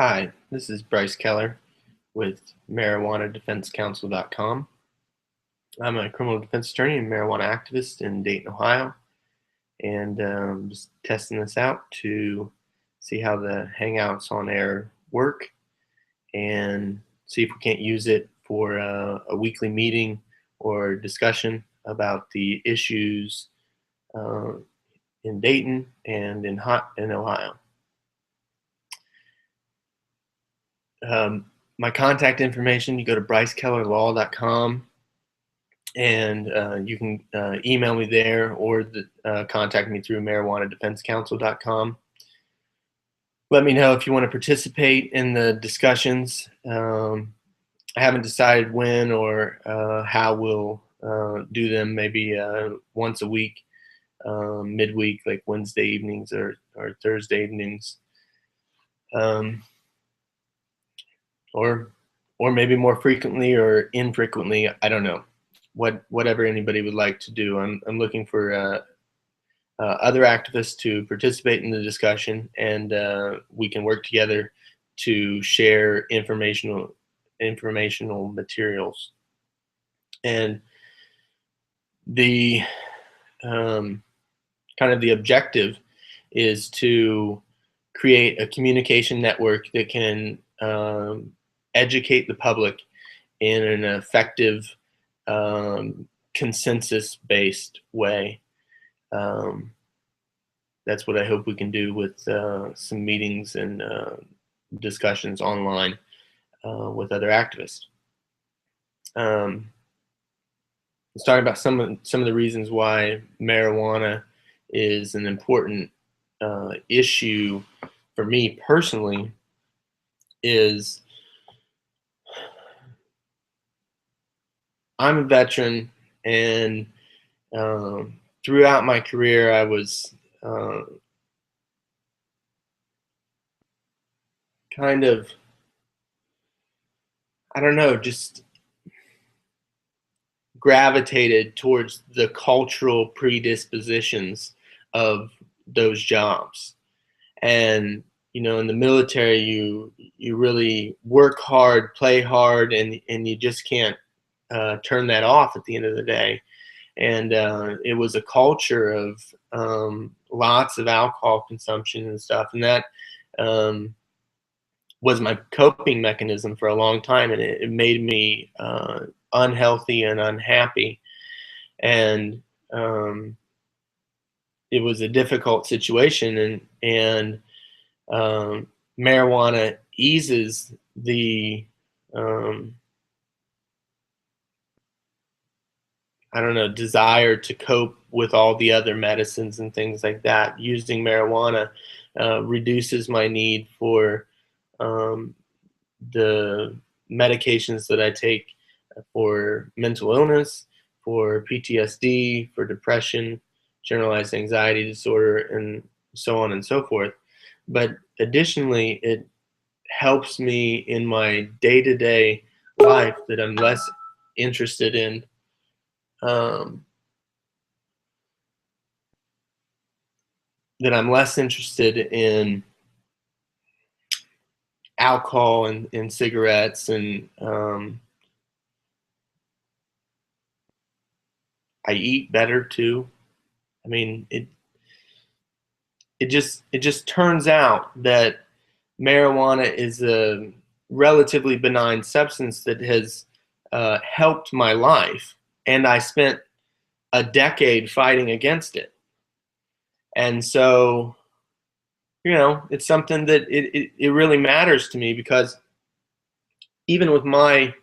Hi, this is Bryce Keller with MarijuanaDefenseCouncil.com. I'm a criminal defense attorney and marijuana activist in Dayton, Ohio, and just testing this out to see how the Hangouts on air work and see if we can't use it for a weekly meeting or discussion about the issues uh, in Dayton and in Ohio. My contact information, you go to brycekellerlaw.com and you can email me there or contact me through marijuanadefensecouncil.com. Let me know if you want to participate in the discussions. I haven't decided when or how we'll do them, maybe once a week, midweek, like Wednesday evenings or Thursday evenings. Or maybe more frequently or infrequently. I don't know. Whatever anybody would like to do. I'm looking for other activists to participate in the discussion, and we can work together to share informational materials. And the kind of the objective is to create a communication network that can educate the public in an effective, consensus-based way. That's what I hope we can do with some meetings and discussions online with other activists. Let's talk about some of the reasons why marijuana is an important issue for me personally. Is I'm a veteran, and throughout my career, I was kind of, I don't know, just gravitated towards the cultural predispositions of those jobs. And in the military, you really work hard, play hard, and you just can't turn that off at the end of the day. And it was a culture of lots of alcohol consumption and stuff, and that was my coping mechanism for a long time, and it made me unhealthy and unhappy. And it was a difficult situation, and marijuana eases the I don't know, desire to cope with all the other medicines and things like that. Using marijuana reduces my need for the medications that I take for mental illness, for PTSD, for depression, generalized anxiety disorder, and so on and so forth. But additionally, it helps me in my day-to-day life that I'm less interested in. That I'm less interested in alcohol and cigarettes, and I eat better too. I mean, it just turns out that marijuana is a relatively benign substance that has helped my life, and I spent a decade fighting against it. And so, it's something that it really matters to me, because even with my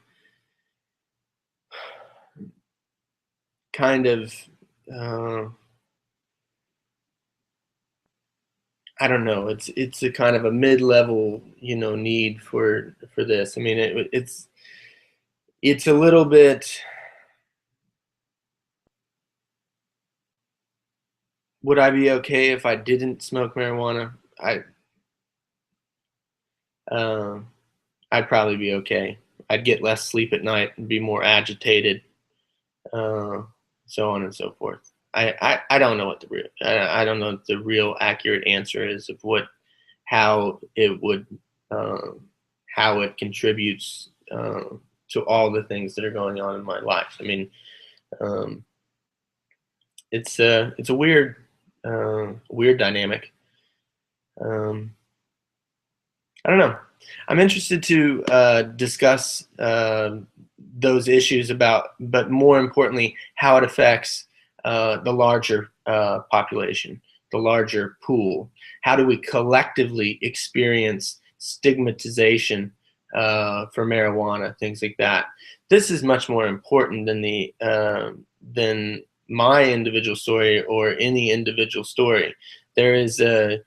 kind of I don't know, it's a kind of a mid-level need for this. I mean, it's a little bit. Would I be okay if I didn't smoke marijuana? I'd probably be okay. I'd get less sleep at night and be more agitated, so on and so forth. I don't know what I don't know what the real accurate answer is of how it would how it contributes to all the things that are going on in my life. I mean, um, it's a weird dynamic. Um, I don't know. I'm interested to discuss those issues but more importantly, how it affects the larger population, the larger pool. How do we collectively experience stigmatization for marijuana, things like that? This is much more important than my individual story or any individual story. There is a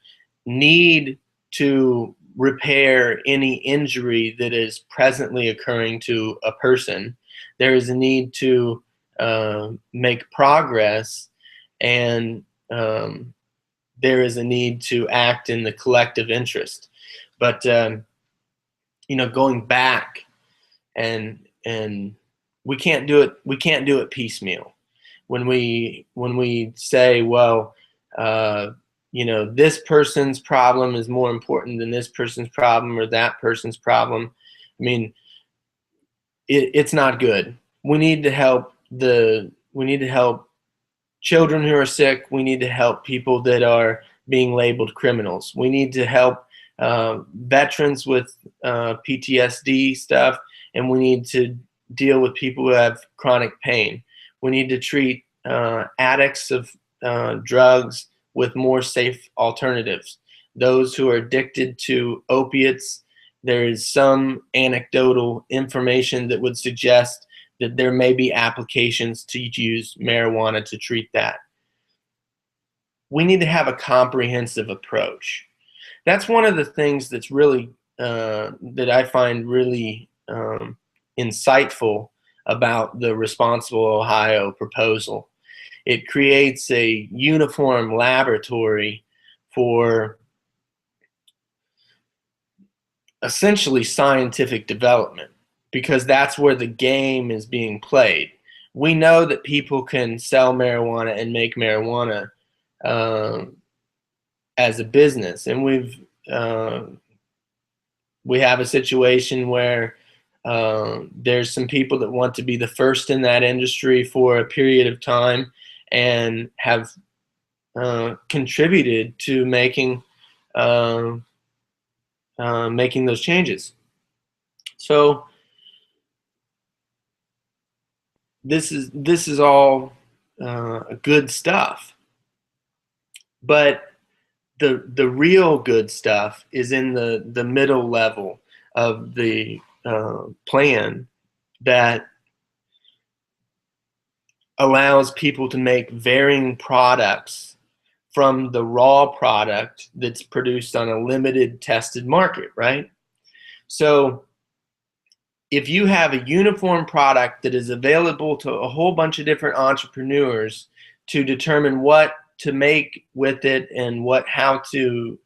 need to repair any injury that is presently occurring to a person. There is a need to make progress, and there is a need to act in the collective interest. But going back and we can't do it. We can't do it piecemeal. When we say, well, this person's problem is more important than this person's problem or that person's problem. I mean, it's not good. We need to help children who are sick. We need to help people that are being labeled criminals. We need to help veterans with PTSD stuff, and we need to deal with people who have chronic pain. We need to treat addicts of drugs with more safe alternatives. Those who are addicted to opiates, there is some anecdotal information that would suggest that there may be applications to use marijuana to treat that. We need to have a comprehensive approach. That's one of the things that's really that I find really insightful about the Responsible Ohio proposal. It creates a uniform laboratory for essentially scientific development, because that's where the game is being played. We know that people can sell marijuana and make marijuana as a business, and we have a situation where there's some people that want to be the first in that industry for a period of time and have contributed to making those changes. So this is all good stuff, but the real good stuff is in the middle level of the plan that allows people to make varying products from the raw product that's produced on a limited tested market, right? So if you have a uniform product that is available to a whole bunch of different entrepreneurs to determine what to make with it and how to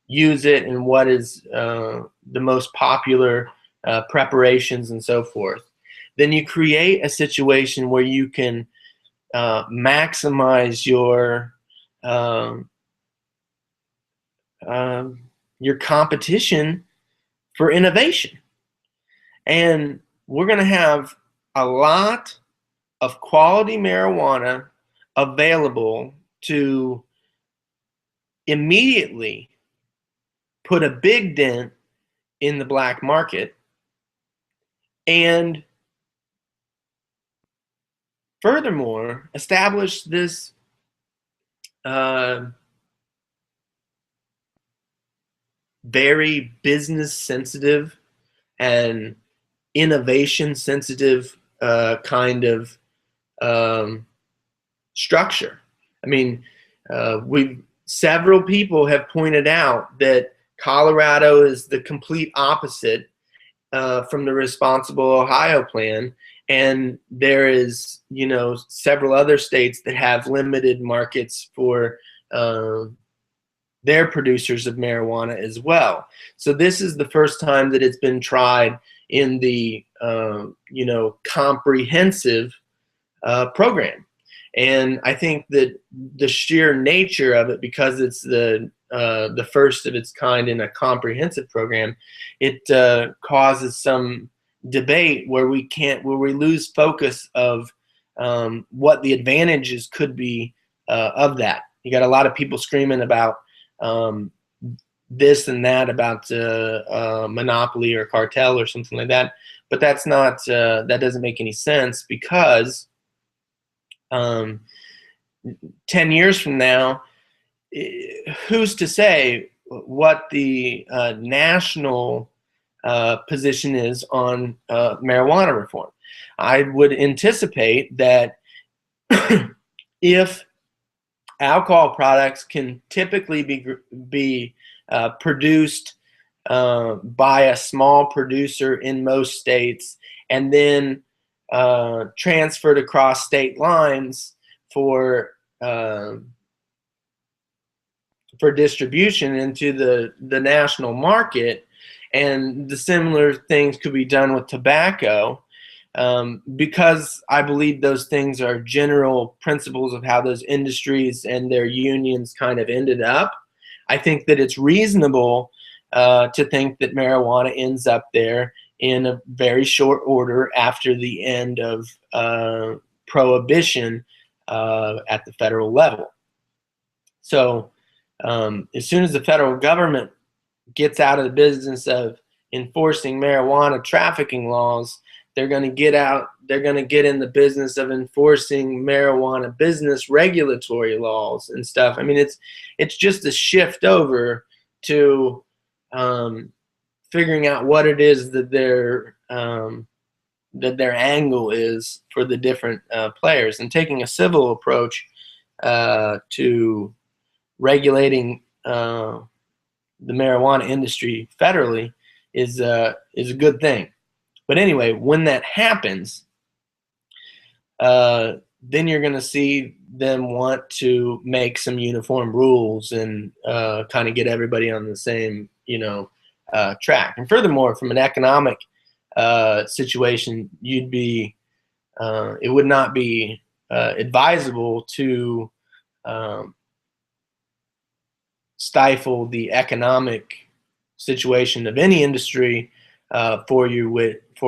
use it and what is the most popular preparations and so forth, then you create a situation where you can maximize your competition for innovation. And we're going to have a lot of quality marijuana available to immediately put a big dent in the black market, and furthermore establish this very business sensitive and innovation sensitive kind of structure. I mean, several people have pointed out that Colorado is the complete opposite from the Responsible Ohio plan, and there is, several other states that have limited markets for their producers of marijuana as well. So this is the first time that it's been tried in the comprehensive program. And I think that the sheer nature of it, because it's the the first of its kind in a comprehensive program, it causes some debate where we lose focus of what the advantages could be of that. You got a lot of people screaming about this and that about monopoly or cartel or something like that, but that's not that doesn't make any sense, because 10 years from now, who's to say what the national position is on marijuana reform? I would anticipate that if alcohol products can typically be produced by a small producer in most states, and then transferred across state lines for distribution into the national market, and the similar things could be done with tobacco, because I believe those things are general principles of how those industries and their unions kind of ended up. I think that it's reasonable to think that marijuana ends up there in a very short order after the end of prohibition at the federal level. So as soon as the federal government gets out of the business of enforcing marijuana trafficking laws, they're going to get in the business of enforcing marijuana business regulatory laws and stuff. I mean, it's just a shift over to figuring out what it is that their angle is for the different players, and taking a civil approach to regulating the marijuana industry federally is a good thing. But anyway, when that happens, then you're going to see them want to make some uniform rules and kind of get everybody on the same, track. And furthermore, from an economic situation, it would not be advisable to stifle the economic situation of any industry for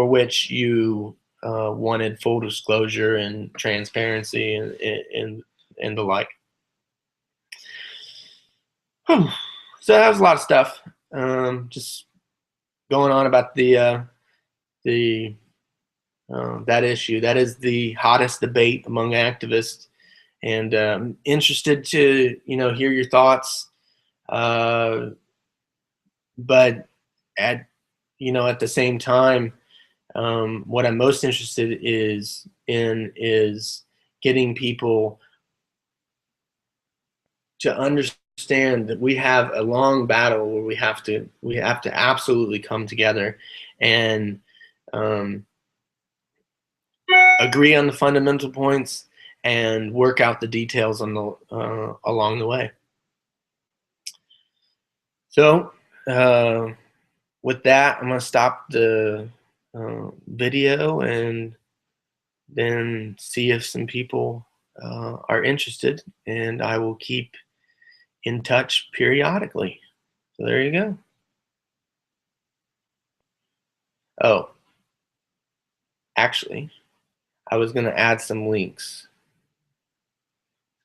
which you wanted full disclosure and transparency and the like. So that was a lot of stuff. Just going on about that issue. That is the hottest debate among activists, and interested to hear your thoughts. But at the same time, what I'm most interested is getting people to understand that we have a long battle where we have to absolutely come together and agree on the fundamental points and work out the details on along the way. So with that, I'm going to stop the video and then see if some people are interested, and I will keep in touch periodically. So there you go. Oh, actually, I was going to add some links.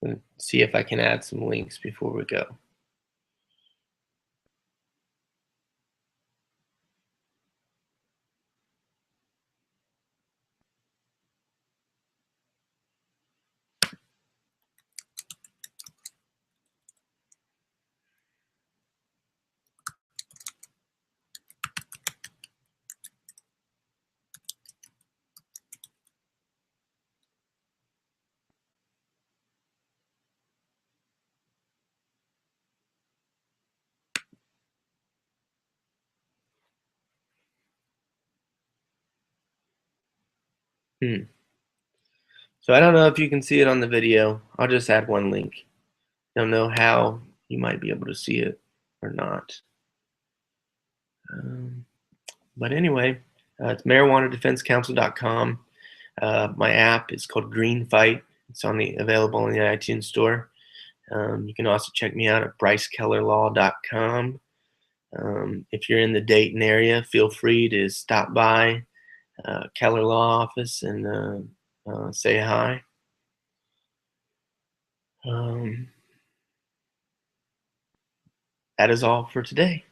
Let's see if I can add some links before we go. So I don't know if you can see it on the video. I'll just add one link. Don't know how you might be able to see it or not. But anyway, it's marijuanadefensecouncil.com. My app is called GreenFight. It's available on the iTunes store. You can also check me out at brycekellerlaw.com. If you're in the Dayton area, feel free to stop by Keller Law Office and say hi. Um, that is all for today.